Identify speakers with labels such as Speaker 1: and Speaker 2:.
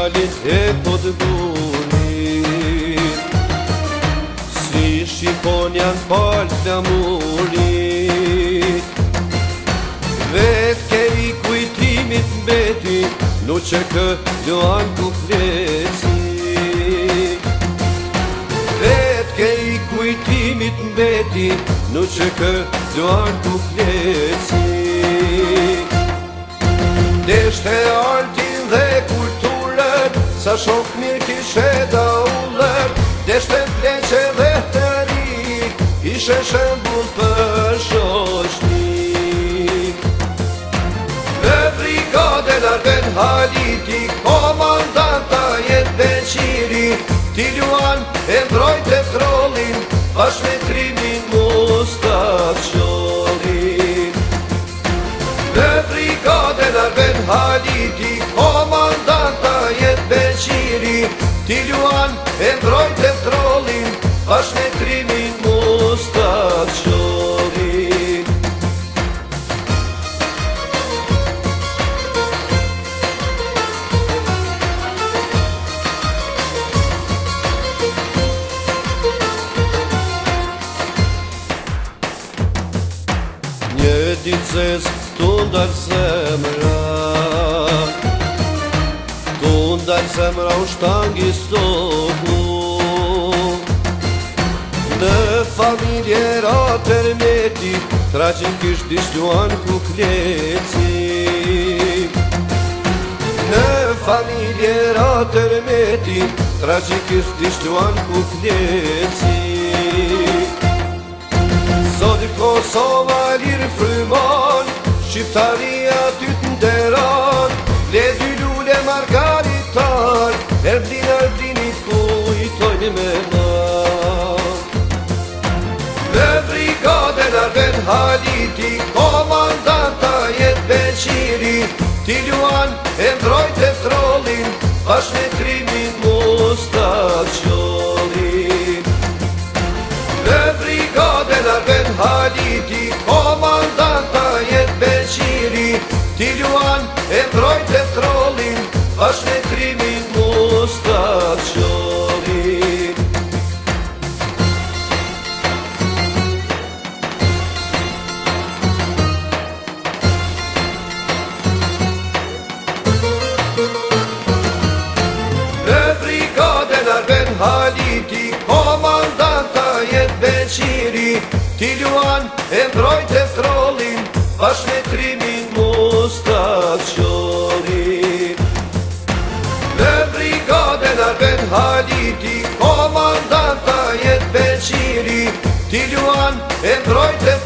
Speaker 1: fjalin e këtë burin, si shqipon janë palë flamurit. Vetë ke i kujtimit mbeti, nuk që kë luan kupleci. Vetë ke i kujtimit mbeti, nuk që kë luan kupleci. Deshte artin dhe kulturët, sa shok mirë kishe da ullët. Deshte pleqe dhe të ri, ishe shembull për shoqni. Në brigadën Arben Haliti, komandanta jet Beqiri, ti luan e mbrojt e trollin, bashkë me trimin Mustaqolin. Në brigadën Arben Haliti, komandanta jet Beqiri, ti luan e mbrojt e trollin, bashkë me trimin Mustaqolin. Një ditë zez t'u ndalë zemra, t'u ndalë zemra u shtangi stoku. Në familje ratër meti, tragjikisht dishtuan kukleci. Në familje ratër meti, tragjikisht dishtuan kukleci. Zoti Kosova lirë frymon, shqiptaria ty t'nderon. Le dy lule margaritar, Erdinit kujtojnë me nan. Në brigadën Arben Haliti, komandanta jet Beqiri, ti luan e mbrojt e trollin, bashkë me trimin Mustaqolin. Në brigadën Arben Haliti, komandanta jet Beqiri, ti luan e mbrojt e trollin, bashkë me trimin Mustaqolin. Në brigadën Arben Haliti, komandanta jet Beqiri, ti luan e mbrojt e trollin, bashkë me trimin Mustaqolin. Në brigadën Arben Haliti, komandanta jet Beqiri, ti luan e mbrojt e